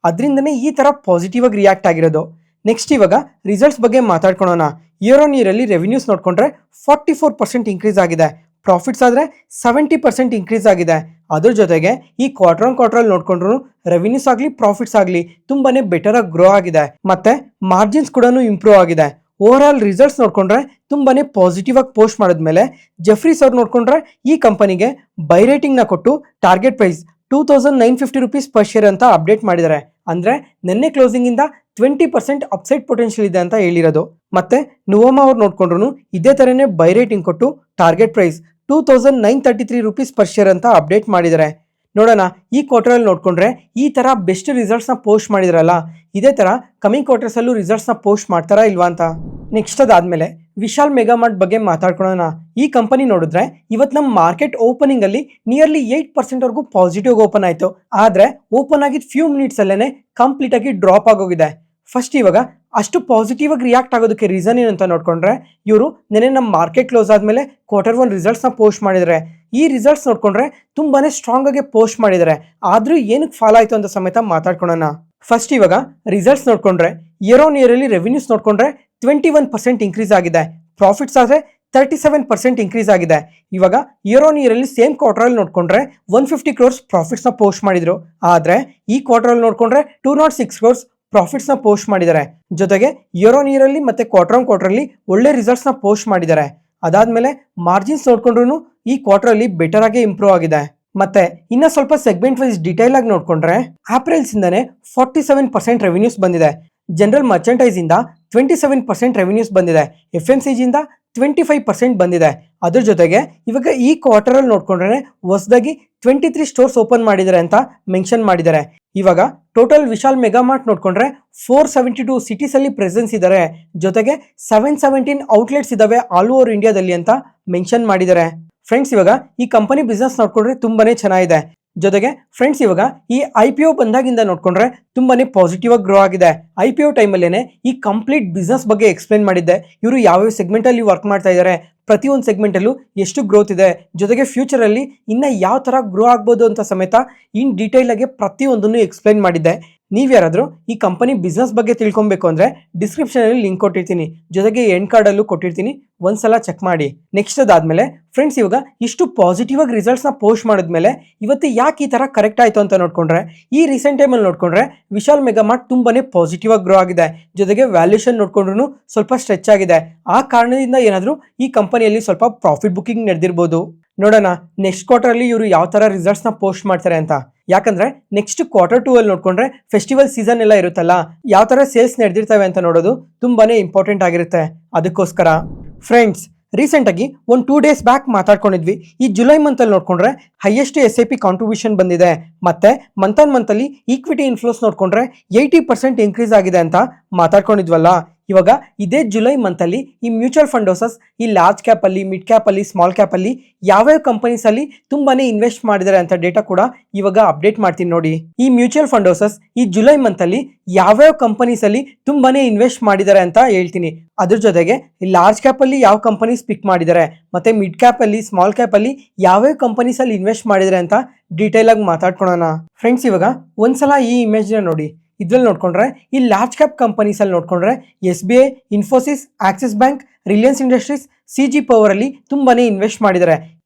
ಅದರಿಂದನೇ ಈ ತರ ಪಾಸಿಟಿವ್ ಆಗಿ ರಿಯಾಕ್ಟ್ ಆಗಿರೋದು. ನೆಕ್ಸ್ಟ್ ಇವಾಗ ರಿಸಲ್ಟ್ಸ್ ಬಗ್ಗೆ ಮಾತಾಡ್ಕೊಳ್ಳೋಣ. ಇಯರ್ ಆನ್ ಇಯರ್ ಅಲ್ಲಿ ರೆವಿನ್ಯೂಸ್ ನೋಡ್ಕೊಂಡ್ರೆ 44% ಇನ್ಕ್ರೀಸ್ ಆಗಿದೆ. ಪ್ರಾಫಿಟ್ಸ್ ಆದ್ರೆ 70% ಇನ್ಕ್ರೀಸ್ ಆಗಿದೆ. ಅದ್ರ ಜೊತೆಗೆ ಈ ಕ್ವಾರ್ಟರ್ ಅಲ್ಲಿ ನೋಡ್ಕೊಂಡ್ರು ರೆವಿನ್ಯೂಸ್ ಆಗಲಿ, ಪ್ರಾಫಿಟ್ಸ್ ಆಗಲಿ ತುಂಬಾನೇ ಬೆಟರ್ ಆಗಿ ಗ್ರೋ ಆಗಿದೆ. ಮತ್ತೆ ಮಾರ್ಜಿನ್ಸ್ ಕೂಡ ಇಂಪ್ರೂವ್ ಆಗಿದೆ. ಓವರ್ ಆಲ್ ರಿಸಲ್ಟ್ಸ್ ನೋಡ್ಕೊಂಡ್ರೆ ತುಂಬಾನೇ ಪಾಸಿಟಿವ್ ಆಗಿ ಪೋಸ್ಟ್ ಮಾಡಿದ್ಮೇಲೆ ಜೆಫ್ರೀಸ್ ಅವ್ರು ನೋಡ್ಕೊಂಡ್ರೆ ಈ ಕಂಪನಿಗೆ ಬೈ ರೇಟಿಂಗ್ ನ ಕೊಟ್ಟು target price 2950 rupees per share ಅಂತ ಅಪ್ಡೇಟ್ ಮಾಡಿದ್ದಾರೆ. ಅಂದ್ರೆ ನಿನ್ನೆ ಕ್ಲೋಸಿಂಗ್ ಇಂದ 20% ಅಪ್ಸೈಡ್ ಪೊಟೆನ್ಶಿಯಲ್ ಇದೆ ಅಂತ ಹೇಳಿರೋದು. ಮತ್ತೆ ನುವೋಮಾ ಅವ್ರು ನೋಡ್ಕೊಂಡ್ರು ಇದೇ ತರನೇ ಬೈ ರೇಟಿಂಗ್ ಕೊಟ್ಟು target price 2933 rupees per share ಅಂತ ಅಪ್ಡೇಟ್ ಮಾಡಿದ್ದಾರೆ. ನೋಡೋಣ ಈ ಕ್ವಾರ್ಟರ್ ಅಲ್ಲಿ ನೋಡ್ಕೊಂಡ್ರೆ ಈ ತರ ಬೆಸ್ಟ್ ರಿಸಲ್ಟ್ಸ್ ನ ಪೋಸ್ಟ್ ಮಾಡಿದ್ರಲ್ಲ, ಇದೇ ತರ ಕಮಿಂಗ್ ಕ್ವಾರ್ಟರ್ಸ್ ಅಲ್ಲೂ ರಿಸಲ್ಟ್ಸ್ ನ ಪೋಸ್ಟ್ ಮಾಡ್ತಾರಾ ಇಲ್ವಾ ಅಂತ. ನೆಕ್ಸ್ಟ್ ಅದಾದ್ಮೇಲೆ ವಿಶಾಲ್ ಮೆಗಾಮಾರ್ಟ್ ಬಗ್ಗೆ ಮಾತಾಡ್ಕೊಳ್ಳೋಣ. ಈ ಕಂಪನಿ ನೋಡಿದ್ರೆ ಇವತ್ತು ನಮ್ಮ ಮಾರ್ಕೆಟ್ ಓಪನಿಂಗ್ ಅಲ್ಲಿ ನಿಯರ್ಲಿ 8% ವರೆಗೂ ಪಾಸಿಟಿವ್ ಓಪನ್ ಆಯ್ತು. ಆದ್ರೆ ಓಪನ್ ಆಗಿದ್ ಫ್ಯೂ ಮಿನಿಟ್ಸ್ ಅಲ್ಲೇನೆ ಕಂಪ್ಲೀಟ್ ಆಗಿ ಡ್ರಾಪ್ ಆಗೋಗಿದೆ. ಫಸ್ಟ್ ಇವಾಗ ಅಷ್ಟು ಪಾಸಿಟಿವ್ ಆಗಿ ರಿಯಾಕ್ಟ್ ಆಗೋದಕ್ಕೆ ರೀಸನ್ ಏನಂತ ನೋಡ್ಕೊಂಡ್ರೆ, ಇವರು ನೆನೆ ನಮ್ಮ ಮಾರ್ಕೆಟ್ ಕ್ಲೋಸ್ ಆದ್ಮೇಲೆ Q1 ರಿಸಲ್ಟ್ಸ್ ನ ಪೋಸ್ಟ್ ಮಾಡಿದ್ದಾರೆ. ಈ ರಿಸಲ್ಟ್ಸ್ ನೋಡ್ಕೊಂಡ್ರೆ ತುಂಬಾನೇ ಸ್ಟ್ರಾಂಗ್ ಆಗಿ ಪೋಸ್ಟ್ ಮಾಡಿದ್ದಾರೆ. ಆದ್ರೂ ಏನಕ್ಕೆ ಫಾಲ್ ಆಯ್ತು ಅಂತ ಸಮೇತ ಮಾತಾಡ್ಕೊಳ್ಳೋಣ. ಫಸ್ಟ್ ಇವಾಗ ರಿಸಲ್ಟ್ಸ್ ನೋಡ್ಕೊಂಡ್ರೆ ಇಯರ್ ಆನ್ ಇಯರ್ ಅಲ್ಲಿ ರೆವಿನ್ಯೂಸ್ ನೋಡ್ಕೊಂಡ್ರೆ 21% ಇನ್ಕ್ರೀಸ್ ಆಗಿದೆ. ಪ್ರಾಫಿಟ್ಸ್ ಆದ್ರೆ 37% ಇನ್ಕ್ರೀಸ್ ಆಗಿದೆ. ಇವಾಗ ಇಯರ್ ಆನ್ ಇಯರ್ ಅಲ್ಲಿ ಸೇಮ್ ಕ್ವಾರ್ಟರ್ ಅಲ್ಲಿ ನೋಡ್ಕೊಂಡ್ರೆ 150 crores ಪ್ರಾಫಿಟ್ಸ್ ನ ಪೋಸ್ಟ್ ಮಾಡಿದ್ರು. ಆದ್ರೆ ಈ ಕ್ವಾರ್ಟರ್ ಅಲ್ಲಿ ನೋಡ್ಕೊಂಡ್ರೆ 206 crores ಪ್ರಾಫಿಟ್ಸ್ ನ ಪೋಸ್ಟ್ ಮಾಡಿದ್ದಾರೆ. ಜೊತೆಗೆ ಇಯರ್ ಆನ್ ಇಯರ್ ಅಲ್ಲಿ ಮತ್ತೆ ಕ್ವಾರ್ಟರ್ ಅಲ್ಲಿ ಒಳ್ಳೆ ರಿಸಲ್ಟ್ಸ್ ನ ಪೋಸ್ಟ್ ಮಾಡಿದ್ದಾರೆ. ಅದಾದ್ಮೇಲೆ ಮಾರ್ಜಿನ್ಸ್ ನೋಡ್ಕೊಂಡ್ರು ಈ ಕ್ವಾರ್ಟರ್ ಅಲ್ಲಿ ಬೆಟರ್ ಆಗಿ ಇಂಪ್ರೂವ್ ಆಗಿದೆ. ಮತ್ತೆ ಇನ್ನ ಸ್ವಲ್ಪ ಸೆಗ್ಮೆಂಟ್ ವೈಸ್ ಡೀಟೈಲ್ ಆಗಿ ನೋಡ್ಕೊಂಡ್ರೆ ಆಪ್ರಿಲ್ಸ್ ಇಂದಾನೆ 47% ರೆವಿನ್ಯೂಸ್ ಬಂದಿದೆ. ಜನರಲ್ ಮರ್ಚೆಂಟೈಸ್ ಇಂದ 27% ರೆವಿನ್ಯೂಸ್ ಬಂದಿದೆ. FMCG ಇಂದ 25% ಬಂದಿದೆ. ಅದ್ರ ಜೊತೆಗೆ ಇವಾಗ ಈ ಕ್ವಾರ್ಟರ್ ಅಲ್ಲಿ ನೋಡ್ಕೊಂಡ್ರೆ ಹೊಸದಾಗಿ 23 ಸ್ಟೋರ್ಸ್ ಓಪನ್ ಮಾಡಿದ್ದಾರೆ ಅಂತ ಮೆನ್ಷನ್ ಮಾಡಿದ್ದಾರೆ. ಇವಾಗ ಟೋಟಲ್ ವಿಶಾಲ್ ಮೆಗಾಮಾರ್ಟ್ ನೋಡ್ಕೊಂಡ್ರೆ 472 ಸಿಟೀಸ್ ಅಲ್ಲಿ ಪ್ರೆಸೆನ್ಸ್ ಇದ್ದಾರೆ. ಜೊತೆಗೆ 717 ಔಟ್ಲೆಟ್ಸ್ ಇದಾವೆ ಆಲ್ ಓವರ್ ಇಂಡಿಯಾದಲ್ಲಿ ಅಂತ ಮೆನ್ಷನ್ ಮಾಡಿದ್ದಾರೆ. ಫ್ರೆಂಡ್ಸ್, ಇವಾಗ ಈ ಕಂಪನಿ ಬಿಸ್ನೆಸ್ ನೋಡ್ಕೊಂಡ್ರೆ ತುಂಬಾನೇ ಚೆನ್ನಾಗಿದೆ. ಜೊತೆಗೆ ಫ್ರೆಂಡ್ಸ್, ಇವಾಗ ಈ IPO ಬಂದಾಗಿಂದ ನೋಡ್ಕೊಂಡ್ರೆ ತುಂಬಾನೇ ಪಾಸಿಟಿವ್ ಆಗಿ ಗ್ರೋ ಆಗಿದೆ. IPO ಟೈಮಲ್ಲೇನೆ ಈ ಕಂಪ್ಲೀಟ್ ಬಿಸ್ನೆಸ್ ಬಗ್ಗೆ ಎಕ್ಸ್ಪ್ಲೈನ್ ಮಾಡಿದ್ದೆ. ಇವರು ಯಾವ್ಯಾವ ಸೆಗ್ಮೆಂಟ್ ಅಲ್ಲಿ ವರ್ಕ್ ಮಾಡ್ತಾ ಇದ್ದಾರೆ, ಪ್ರತಿಯೊಂದು ಸೆಗ್ಮೆಂಟ್ ಅಲ್ಲೂ ಎಷ್ಟು ಗ್ರೋತ್ ಇದೆ, ಜೊತೆಗೆ ಫ್ಯೂಚರ್ ಅಲ್ಲಿ ಇನ್ನ ಯಾವ ತರ ಗ್ರೋ ಆಗ್ಬೋದು ಅಂತ ಸಮೇತ ಇನ್ ಡೀಟೇಲ್ ಆಗಿ ಪ್ರತಿಯೊಂದನ್ನು ಎಕ್ಸ್ಪ್ಲೈನ್ ಮಾಡಿದ್ದೆ. ನೀವ್ಯಾರಾದ್ರೂ ಈ ಕಂಪನಿ ಬಿಸ್ನೆಸ್ ಬಗ್ಗೆ ತಿಳ್ಕೊಬೇಕು ಅಂದ್ರೆ ಡಿಸ್ಕ್ರಿಪ್ಷನ್ ಅಲ್ಲಿ ಲಿಂಕ್ ಕೊಟ್ಟಿರ್ತೀನಿ, ಜೊತೆಗೆ ಎಂಡ್ ಕಾರ್ಡ್ ಅಲ್ಲೂ ಕೊಟ್ಟಿರ್ತೀನಿ, ಒಂದ್ಸಲ ಚೆಕ್ ಮಾಡಿ. ನೆಕ್ಸ್ಟ್ ಅದಾದ್ಮೇಲೆ ಫ್ರೆಂಡ್ಸ್, ಇವಾಗ ಇಷ್ಟು ಪಾಸಿಟಿವ್ ಆಗಿ ರಿಸಲ್ಟ್ಸ್ ನ ಪೋಸ್ಟ್ ಮಾಡಿದ್ಮೇಲೆ ಇವತ್ತು ಯಾಕೆ ಈ ತರ ಕರೆಕ್ಟ್ ಆಯ್ತು ಅಂತ ನೋಡ್ಕೊಂಡ್ರೆ, ಈ ರೀಸೆಂಟ್ ಟೈಮ್ ಅಲ್ಲಿ ನೋಡ್ಕೊಂಡ್ರೆ ವಿಶಾಲ್ ಮೆಗಾಮಾರ್ಟ್ ತುಂಬಾನೇ ಪಾಸಿಟಿವ್ ಆಗಿ ಗ್ರೋ ಆಗಿದೆ. ಜೊತೆಗೆ ವ್ಯಾಲ್ಯೂಷನ್ ನೋಡ್ಕೊಂಡ್ರು ಸ್ವಲ್ಪ ಸ್ಟ್ರೆಚ್ ಆಗಿದೆ. ಆ ಕಾರಣದಿಂದ ಏನಾದ್ರೂ ಈ ಕಂಪನಿಯಲ್ಲಿ ಸ್ವಲ್ಪ ಪ್ರಾಫಿಟ್ ಬುಕಿಂಗ್ ನಡೆದಿರ್ಬೋದು. ನೋಡೋಣ ನೆಕ್ಸ್ಟ್ ಕ್ವಾರ್ಟರ್ ಅಲ್ಲಿ ಇವರು ಯಾವ ತರ ರಿಸಲ್ಟ್ಸ್ ನ ಪೋಸ್ಟ್ ಮಾಡ್ತಾರೆ ಅಂತ. ಯಾಕಂದ್ರೆ ನೆಕ್ಸ್ಟ್ Q2 ಅಲ್ಲಿ ನೋಡ್ಕೊಂಡ್ರೆ ಫೆಸ್ಟಿವಲ್ ಸೀಸನ್ ಎಲ್ಲ ಇರುತ್ತಲ್ಲ, ಯಾವ ತರ ಸೇಲ್ಸ್ ನಡೆದಿರ್ತವೆ ಅಂತ ನೋಡೋದು ತುಂಬಾನೇ ಇಂಪಾರ್ಟೆಂಟ್ ಆಗಿರುತ್ತೆ. ಅದಕ್ಕೋಸ್ಕರ ಫ್ರೆಂಡ್ಸ್, ರೀಸೆಂಟ್ ಆಗಿ ಒಂದು 2 ಡೇಸ್ ಬ್ಯಾಕ್ ಮಾತಾಡ್ಕೊಂಡಿದ್ವಿ. ಈ ಜುಲೈ ಮಂತ್ ಅಲ್ಲಿ ನೋಡ್ಕೊಂಡ್ರೆ ಹೈಯೆಸ್ಟ್ SIP ಕಾಂಟ್ರಿಬ್ಯೂಷನ್ ಬಂದಿದೆ. ಮತ್ತೆ ಮಂತ್ ಆನ್ ಮಂತ್ ಅಲ್ಲಿ ಈಕ್ವಿಟಿ ಇನ್ಫ್ಲೋಸ್ ನೋಡ್ಕೊಂಡ್ರೆ 80% ಇನ್ಕ್ರೀಸ್ ಆಗಿದೆ ಅಂತ ಮಾತಾಡ್ಕೊಂಡಿದ್ವಲ್ಲ. ಇವಾಗ ಇದೇ ಜುಲೈ ಮಂತ್ ಅಲ್ಲಿ ಈ ಮ್ಯೂಚುವಲ್ ಫಂಡ್ ಹೌಸಸ್ ಈ ಲಾರ್ಜ್ ಕ್ಯಾಪ್ ಅಲ್ಲಿ, ಮಿಡ್ ಕ್ಯಾಪ್ ಅಲ್ಲಿ, ಸ್ಮಾಲ್ ಕ್ಯಾಪ್ ಅಲ್ಲಿ ಯಾವ್ಯಾವ ಕಂಪನೀಸ್ ಅಲ್ಲಿ ತುಂಬಾನೇ ಇನ್ವೆಸ್ಟ್ ಮಾಡಿದ್ದಾರೆ ಅಂತ ಡೇಟಾ ಕೂಡ ಇವಾಗ ಅಪ್ಡೇಟ್ ಮಾಡ್ತೀನಿ ನೋಡಿ. ಈ ಮ್ಯೂಚುವಲ್ ಫಂಡ್ ಹೌಸಸ್ ಈ ಜುಲೈ ಮಂತ್ ಅಲ್ಲಿ ಯಾವ್ಯಾವ ಕಂಪನೀಸ್ ಅಲ್ಲಿ ತುಂಬಾನೇ ಇನ್ವೆಸ್ಟ್ ಮಾಡಿದ್ದಾರೆ ಅಂತ ಹೇಳ್ತೀನಿ. ಅದ್ರ ಜೊತೆಗೆ ಲಾರ್ಜ್ ಕ್ಯಾಪ್ ಅಲ್ಲಿ ಯಾವ ಕಂಪನೀಸ್ ಪಿಕ್ ಮಾಡಿದ್ದಾರೆ, ಮತ್ತೆ ಮಿಡ್ ಕ್ಯಾಪ್ ಅಲ್ಲಿ, ಸ್ಮಾಲ್ ಕ್ಯಾಪ್ ಅಲ್ಲಿ ಯಾವ್ಯಾವ ಕಂಪನೀಸ್ ಅಲ್ಲಿ ಇನ್ವೆಸ್ಟ್ ಮಾಡಿದ್ದಾರೆ ಅಂತ ಡೀಟೇಲ್ ಆಗಿ ಮಾತಾಡ್ಕೊಳ್ಳೋಣ. ಫ್ರೆಂಡ್ಸ್, ಇವಾಗ ಒಂದ್ಸಲ ಈ ಇಮೇಜ್ ನ ನೋಡಿ. ಇದ್ರಲ್ಲಿ ನೋಡ್ಕೊಂಡ್ರೆ ಈ ಲಾರ್ಜ್ ಕ್ಯಾಪ್ ಕಂಪನೀಸ್ ಅಲ್ಲಿ ನೋಡ್ಕೊಂಡ್ರೆ SBI, Infosys, Axis bank, Reliance industries, CG power ಅಲ್ಲಿ ತುಂಬಾನೇ ಇನ್ವೆಸ್ಟ್ ಮಾಡಿದ್ದಾರೆ.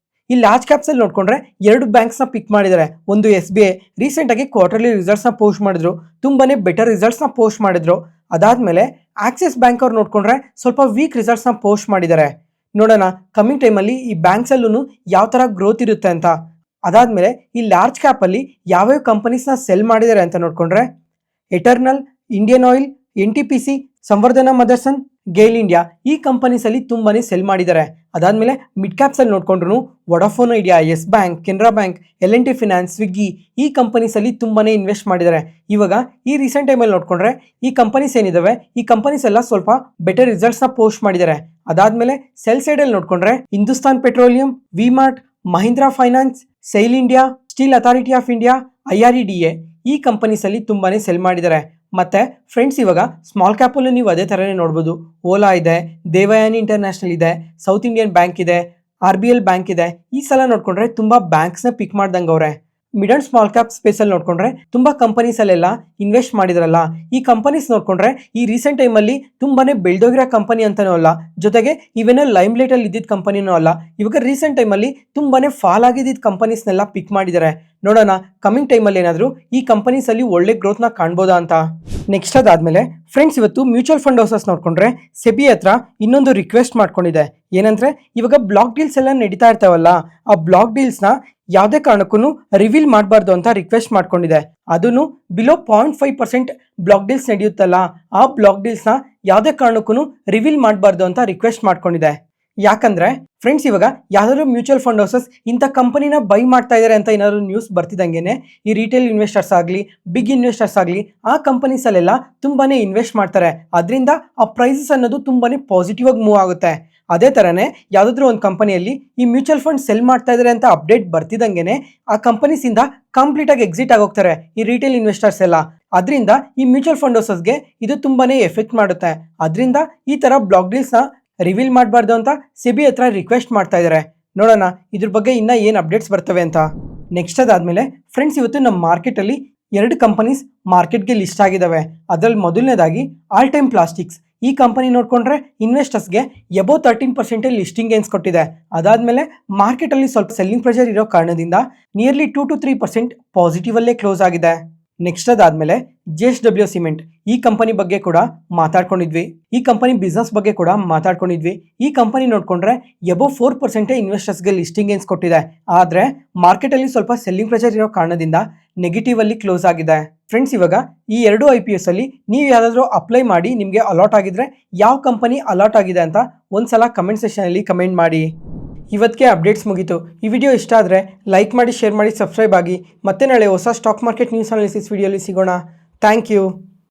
ಈ ಲಾರ್ಜ್ ಕ್ಯಾಪ್ಸ್ ಅಲ್ಲಿ ನೋಡ್ಕೊಂಡ್ರೆ 2 ಬ್ಯಾಂಕ್ಸ್ ನ ಪಿಕ್ ಮಾಡಿದ್ದಾರೆ. ಒಂದು SBI, ರೀಸೆಂಟ್ ಆಗಿ ಕ್ವಾರ್ಟರ್ಲಿ ರಿಸಲ್ಟ್ಸ್ ನ ಪೋಸ್ಟ್ ಮಾಡಿದ್ರು, ತುಂಬಾನೇ ಬೆಟರ್ ರಿಸಲ್ಟ್ಸ್ ನ ಪೋಸ್ಟ್ ಮಾಡಿದ್ರು. ಅದಾದ್ಮೇಲೆ ಆಕ್ಸಿಸ್ ಬ್ಯಾಂಕ್ ಅವ್ರು ನೋಡ್ಕೊಂಡ್ರೆ ಸ್ವಲ್ಪ ವೀಕ್ ರಿಸಲ್ಟ್ಸ್ ನ ಪೋಸ್ಟ್ ಮಾಡಿದ್ದಾರೆ. ನೋಡೋಣ ಕಮಿಂಗ್ ಟೈಮ್ ಅಲ್ಲಿ ಈ ಬ್ಯಾಂಕ್ಸ್ ಅಲ್ಲೂ ಯಾವ ತರ ಗ್ರೋತ್ ಇರುತ್ತೆ ಅಂತ. ಅದಾದ್ಮೇಲೆ ಈ ಲಾರ್ಜ್ ಕ್ಯಾಪ್ ಅಲ್ಲಿ ಯಾವ್ಯಾವ ಕಂಪನೀಸ್ ನ ಸೆಲ್ ಮಾಡಿದ್ದಾರೆ ಅಂತ ನೋಡ್ಕೊಂಡ್ರೆ Eternal, Indian Oil, NTPC, Samvardhana Motherson, GAIL India ಈ ಕಂಪನೀಸ್ ಅಲ್ಲಿ ತುಂಬಾನೇ ಸೆಲ್ ಮಾಡಿದ್ದಾರೆ. ಅದಾದ್ಮೇಲೆ ಮಿಡ್ ಕ್ಯಾಪ್ಸ್ ಅಲ್ಲಿ ನೋಡ್ಕೊಂಡ್ರು Vodafone Idea, Yes Bank, Canara bank, L&T finance, Swiggy ಈ ಕಂಪನೀಸ್ ಅಲ್ಲಿ ತುಂಬಾನೇ ಇನ್ವೆಸ್ಟ್ ಮಾಡಿದ್ದಾರೆ. ಇವಾಗ ಈ ರೀಸೆಂಟ್ ಟೈಮ್ ಅಲ್ಲಿ ನೋಡ್ಕೊಂಡ್ರೆ ಈ ಕಂಪನೀಸ್ ಏನಿದಾವೆ, ಈ ಕಂಪನೀಸ್ ಎಲ್ಲ ಸ್ವಲ್ಪ ಬೆಟರ್ ರಿಸಲ್ಟ್ಸ್ ನ ಪೋಸ್ಟ್ ಮಾಡಿದ್ದಾರೆ. ಅದಾದ್ಮೇಲೆ ಸೆಲ್ ಸೈಡ್ ಅಲ್ಲಿ ನೋಡ್ಕೊಂಡ್ರೆ Hindustan petroleum, V Mart, Mahindra finance, SAIL India, Steel Authority of India, IREDA ಈ ಕಂಪನೀಸ್ ಅಲ್ಲಿ ತುಂಬಾನೇ ಸೆಲ್ ಮಾಡಿದ್ದಾರೆ. ಮತ್ತೆ ಫ್ರೆಂಡ್ಸ್, ಇವಾಗ ಸ್ಮಾಲ್ ಕ್ಯಾಪ್ ಅಲ್ಲೂ ನೀವು ಅದೇ ತರನೇ ನೋಡ್ಬೋದು. ಓಲಾ ಇದೆ, ದೇವಯಾನಿ ಇಂಟರ್ನ್ಯಾಷನಲ್ ಇದೆ, ಸೌತ್ ಇಂಡಿಯನ್ ಬ್ಯಾಂಕ್ ಇದೆ, RBL ಬ್ಯಾಂಕ್ ಇದೆ. ಈ ಸಲ ನೋಡ್ಕೊಂಡ್ರೆ ತುಂಬಾ ಬ್ಯಾಂಕ್ಸ್ ನ ಪಿಕ್ ಮಾಡ್ದಂಗೆ ಅವ್ರೆ. Mid and small cap space ಅಲ್ಲಿ ನೋಡ್ಕೊಂಡ್ರೆ ತುಂಬಾ ಕಂಪನೀಸ್ ಅಲ್ಲೆಲ್ಲ ಇನ್ವೆಸ್ಟ್ ಮಾಡಿದ್ರಲ್ಲ. ಈ ಕಂಪನೀಸ್ ನೋಡ್ಕೊಂಡ್ರೆ ಈ ರೀಸೆಂಟ್ ಟೈಮ್ ಅಲ್ಲಿ ತುಂಬಾನೇ ಬೆಳ್ದೋಗಿರೋ ಕಂಪನಿ ಅಂತಾನೂ ಅಲ್ಲ, ಜೊತೆಗೆ ಇವೇನೋ ಲೈಮ್ ಲೈಟ್ ಅಲ್ಲಿ ಇದ್ದಿದ್ದ ಕಂಪನಿನೂ ಅಲ್ಲ. ಇವಾಗ ರೀಸೆಂಟ್ ಟೈಮ್ ಅಲ್ಲಿ ತುಂಬಾನೇ ಫಾಲ್ ಆಗಿದ್ದ ಕಂಪನೀಸ್ನೆಲ್ಲ ಪಿಕ್ ಮಾಡಿದ್ದಾರೆ. ನೋಡೋಣ ಕಮಿಂಗ್ ಟೈಮ್ ಅಲ್ಲಿ ಏನಾದ್ರು ಈ ಕಂಪನೀಸ್ ಅಲ್ಲಿ ಒಳ್ಳೆ ಗ್ರೋತ್ ನ ಕಾಣ್ಬೋದಾ ಅಂತ. ನೆಕ್ಸ್ಟ್ ಅದಾದ್ಮೇಲೆ ಫ್ರೆಂಡ್ಸ್, ಇವತ್ತು ಮ್ಯೂಚುವಲ್ ಫಂಡ್ ಹೌಸಸ್ ನೋಡ್ಕೊಂಡ್ರೆ ಸೆಬಿ ಹತ್ರ ಇನ್ನೊಂದು ರಿಕ್ವೆಸ್ಟ್ ಮಾಡ್ಕೊಂಡಿದೆ. ಏನಂದ್ರೆ ಇವಾಗ ಬ್ಲಾಕ್ ಡೀಲ್ಸ್ ಎಲ್ಲ ನಡೀತಾ ಇರ್ತಾವಲ್ಲ, ಆ ಬ್ಲಾಕ್ ಡೀಲ್ಸ್ ನ ಯಾವುದೇ ಕಾರಣಕ್ಕೂ ರಿವೀಲ್ ಮಾಡಬಾರ್ದು ಅಂತ ರಿಕ್ವೆಸ್ಟ್ ಮಾಡ್ಕೊಂಡಿದೆ. ಅದನ್ನು ಬಿಲೋ 0.5% ಬ್ಲಾಕ್ ಡೀಲ್ಸ್ ನಡೆಯುತ್ತಲ್ಲ, ಆ ಬ್ಲಾಕ್ ಡೀಲ್ಸ್ ನ ಯಾವುದೇ ಕಾರಣಕ್ಕೂ ರಿವೀಲ್ ಮಾಡಬಾರ್ದು ಅಂತ ರಿಕ್ವೆಸ್ಟ್ ಮಾಡ್ಕೊಂಡಿದೆ. ಯಾಕಂದ್ರೆ ಫ್ರೆಂಡ್ಸ್, ಇವಾಗ ಯಾವ್ದಾದ್ರು ಮ್ಯೂಚುವಲ್ ಫಂಡ್ ಹೌಸಸ್ ಇಂಥ ಕಂಪನಿನ ಬೈ ಮಾಡ್ತಾ ಇದಾರೆ ಅಂತ ಏನಾದ್ರು ನ್ಯೂಸ್ ಬರ್ತಿದಂಗೆನೆ ಈ ರಿಟೇಲ್ ಇನ್ವೆಸ್ಟರ್ಸ್ ಆಗಲಿ, ಬಿಗ್ ಇನ್ವೆಸ್ಟರ್ಸ್ ಆಗಲಿ ಆ ಕಂಪನೀಸ್ ಅಲ್ಲೆಲ್ಲ ತುಂಬಾನೇ ಇನ್ವೆಸ್ಟ್ ಮಾಡ್ತಾರೆ. ಅದರಿಂದ ಆ ಪ್ರೈಸಸ್ ಅನ್ನೋದು ತುಂಬಾನೇ ಪಾಸಿಟಿವ್ ಆಗಿ ಮೂವ್ ಆಗುತ್ತೆ. ಅದೇ ತರನೇ ಯಾವ್ದಾದ್ರು ಒಂದು ಕಂಪನಿಯಲ್ಲಿ ಈ ಮ್ಯೂಚುವಲ್ ಫಂಡ್ ಸೆಲ್ ಮಾಡ್ತಾ ಇದಾರೆ ಅಂತ ಅಪ್ಡೇಟ್ ಬರ್ತಿದಂಗೆನೆ ಆ ಕಂಪನೀಸ್ ಇಂದ ಕಂಪ್ಲೀಟ್ ಆಗಿ ಎಕ್ಸಿಟ್ ಆಗೋಗ್ತಾರೆ ಈ ರಿಟೇಲ್ ಇನ್ವೆಸ್ಟರ್ಸ್ ಎಲ್ಲ. ಅದರಿಂದ ಈ ಮ್ಯೂಚುವಲ್ ಫಂಡ್ ಹೌಸಸ್ಗೆ ಇದು ತುಂಬಾನೇ ಎಫೆಕ್ಟ್ ಮಾಡುತ್ತೆ. ಅದರಿಂದ ಈ ತರ ಬ್ಲಾಕ್ ಡೀಲ್ಸ್ ನ ರಿವೀಲ್ ಮಾಡಬಾರ್ದು ಅಂತ ಸೆಬಿ ಹತ್ರ ರಿಕ್ವೆಸ್ಟ್ ಮಾಡ್ತಾ ಇದ್ದಾರೆ. ನೋಡೋಣ ಇದ್ರ ಬಗ್ಗೆ ಇನ್ನ ಏನ್ ಅಪ್ಡೇಟ್ಸ್ ಬರ್ತವೆ ಅಂತ. ನೆಕ್ಸ್ಟ್ ಅದಾದ್ಮೇಲೆ ಫ್ರೆಂಡ್ಸ್, ಇವತ್ತು ನಮ್ಮ ಮಾರ್ಕೆಟ್ ಅಲ್ಲಿ 2 ಕಂಪನೀಸ್ ಮಾರ್ಕೆಟ್ಗೆ ಲಿಸ್ಟ್ ಆಗಿದಾವೆ. ಅದರಲ್ಲಿ ಮೊದಲನೇದಾಗಿ ಆಲ್ ಟೈಮ್ ಪ್ಲಾಸ್ಟಿಕ್ಸ್. ಈ ಕಂಪನಿ ನೋಡ್ಕೊಂಡ್ರೆ ಇನ್ವೆಸ್ಟರ್ಸ್ಗೆ ಎಬೋ 13% ಲಿಸ್ಟಿಂಗ್ ಗೇನ್ಸ್ ಕೊಟ್ಟಿದೆ. ಅದಾದ್ಮೇಲೆ ಮಾರ್ಕೆಟ್ ಅಲ್ಲಿ ಸ್ವಲ್ಪ ಸೆಲ್ಲಿಂಗ್ ಪ್ರೆಷರ್ ಇರೋ ಕಾರಣದಿಂದ ನಿಯರ್ಲಿ 2 to 3% ಪಾಸಿಟಿವ್ ಅಲ್ಲೇ ಕ್ಲೋಸ್ ಆಗಿದೆ. ನೆಕ್ಸ್ಟ್ ಅದಾದ್ಮೇಲೆ JSW ಸಿಮೆಂಟ್ ಈ ಕಂಪನಿ ಬಗ್ಗೆ ಕೂಡ ಮಾತಾಡ್ಕೊಂಡಿದ್ವಿ. ಈ ಕಂಪನಿ ಬಿಸ್ನೆಸ್ ಬಗ್ಗೆ ಕೂಡ ಮಾತಾಡ್ಕೊಂಡಿದ್ವಿ. ಈ ಕಂಪನಿ ನೋಡ್ಕೊಂಡ್ರೆ ಎಬೋ 4% ಇನ್ವೆಸ್ಟರ್ಸ್ಗೆ ಲಿಸ್ಟಿಂಗ್ ಗೇನ್ಸ್ ಕೊಟ್ಟಿದೆ. ಆದ್ರೆ ಮಾರ್ಕೆಟ್ ಅಲ್ಲಿ ಸ್ವಲ್ಪ ಸೆಲ್ಲಿಂಗ್ ಪ್ರೆಷರ್ ಇರೋ ಕಾರಣದಿಂದ ನೆಗೆಟಿವ್ ಅಲ್ಲಿ ಕ್ಲೋಸ್ ಆಗಿದೆ. ಫ್ರೆಂಡ್ಸ್, ಇವಾಗ ಈ ಎರಡು IPOs ಅಲ್ಲಿ ನೀವು ಯಾವ್ದಾದ್ರು ಅಪ್ಲೈ ಮಾಡಿ ನಿಮಗೆ ಅಲಾಟ್ ಆಗಿದ್ರೆ ಯಾವ ಕಂಪನಿ ಅಲಾಟ್ ಆಗಿದೆ ಅಂತ ಒಂದ್ಸಲ ಕಮೆಂಟ್ ಸೆಕ್ಷನ್ ಅಲ್ಲಿ ಕಮೆಂಟ್ ಮಾಡಿ. ಇವತ್ತಿಗೆ ಅಪ್ಡೇಟ್ಸ್ ಮುಗೀತು. ಈ ವಿಡಿಯೋ ಇಷ್ಟ ಆದರೆ ಲೈಕ್ ಮಾಡಿ, ಶೇರ್ ಮಾಡಿ, ಸಬ್ಸ್ಕ್ರೈಬ್ ಆಗಿ. ಮತ್ತೆ ನಾಳೆ ಹೊಸ ಸ್ಟಾಕ್ ಮಾರ್ಕೆಟ್ ನ್ಯೂಸ್ ಅನಾಲಿಸಿಸ್ ವಿಡಿಯೋಲಿ ಸಿಗೋಣ. Thank you.